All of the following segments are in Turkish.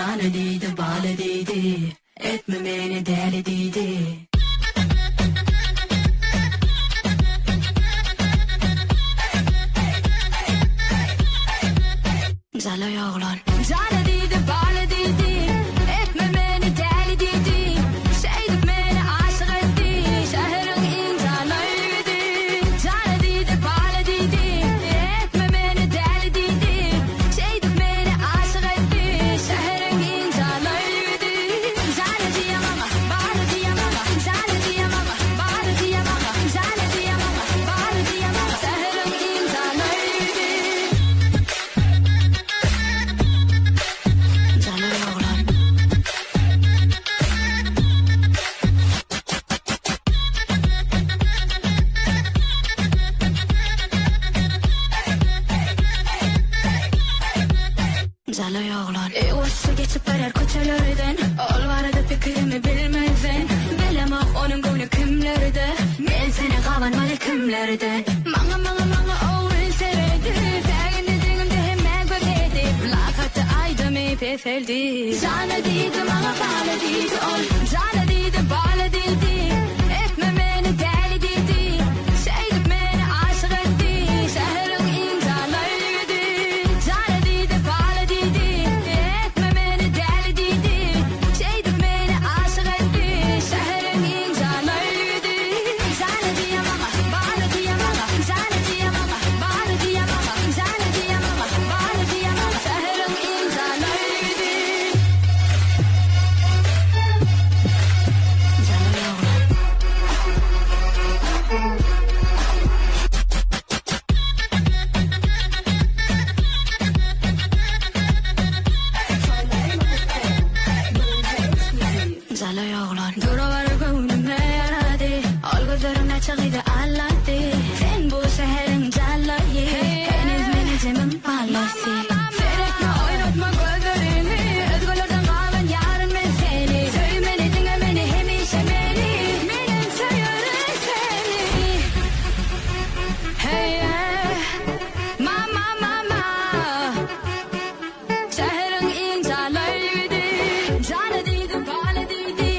Canı değdi, balı değdi, etme beni deli değdi. Zalay oğlan. Canı değdi, balı değdi, etme beni deli değdi. Şeydik beni aşık etti, şehrin incalaydı. Canı değdi, balı değdi, etme beni deli değdi. Şeydik beni aşık etti, şehrin incalaydı. Canı diyemem, balı diyemem, canı diyemem, balı diyemem, canı diyemem, balı diyemem, şehrin incalaydı. Zalay oğlan. Zalay oğlan. Yavaşça geçip arar koçalardan, ol vardı fikrimi bilmezsen. Bilemem onun gönlü kimlerde, ben seni kavanmalı kimlerde. Manga oğlun severdi, fagin dediğimde hemen göbeydi. Plakatı aydımı pefeldi. Canı değdi, bana bağlı değdi ol. Canı değdi, bağlı değdi, etme beni deli değdi. Şeydik beni aşık etti, şehrin incalaydı. Canı değdi, bağlı değdi, etme beni deli değdi. Şeydik beni aşık etti, şehrin incalaydı. Canı diyemem, bağlı diyemem, canı diyemem, bağlı diyemem, canı diyemem, bağlı diyemem, şehrin incalaydı. Zalay oğlan. Zalay oğlan. Duravar gönlüme yaradı, ol gözlerine çağıydı anlattı. Sen bu şehrin calayı, henüz menecemin parlası. Sürekli oynatma gözlerini, özgürlerden kalan yarın ben seni. Söyleme dinle beni, hemişe beni, benim seviyorum seni. Hey yeah, mama. Şehrin incalaydı, canı değdi, balı değdi,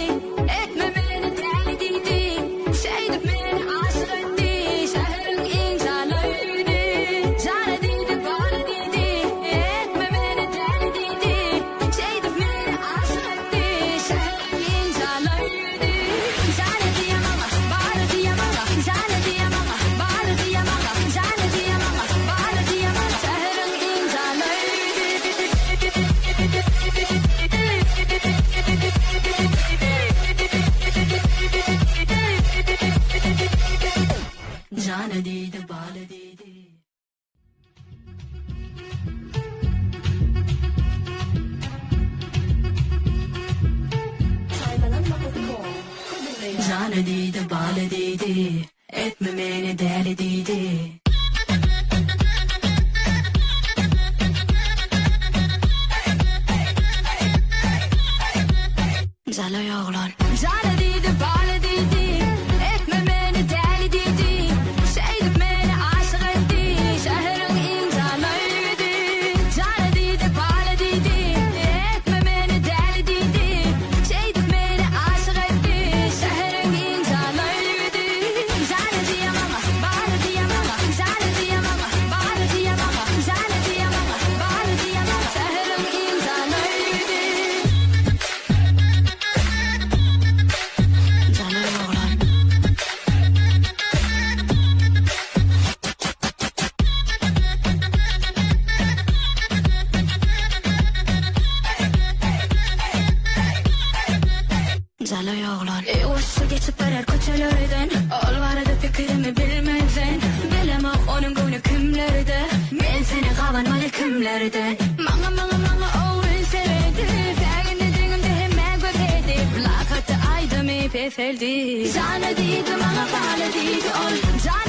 etme beni deli değdi. Şeydik beni aşık etti, şehrin incalaydı. Canı değdi, balı değdi, etme beni deli değdi. Şeydik beni aşık etti, şehrin incalaydı. Canı diyemem, balı diyemem, canı diyemem, balı diyemem, canı diyemem, balı diyemem, şehrin incalaydı. Canı değdi, balı değdi. Canı değdi, balı değdi, etme beni deli değdi. Zalay oğlan. Canı değdi, balı değdi, etme beni deli değdi. Şeydik beni aşık etti, şehrin incalaydı. Canı değdi, balı değdi, etme beni deli değdi. Şeydik beni aşık etti, şehrin incalaydı. Canı diyemem, balı diyemem, canı diyemem, balı diyemem, canı diyemem, balı diyemem, şehrin incalaydı. Zalay oğlan. Zalay oğlan. Yavaşça geçip arar koçalardan, ol vardı fikrimi bilmezsen. Bilemem onun gönlü kimlerde, ben seni kavanmalı kimlerden. Manga oğlun severdi, fagin dediğimde hemen göbeydi. Plakatı aydımı pefeldi. Canı değdi, bana bağlı değdi ol. Canı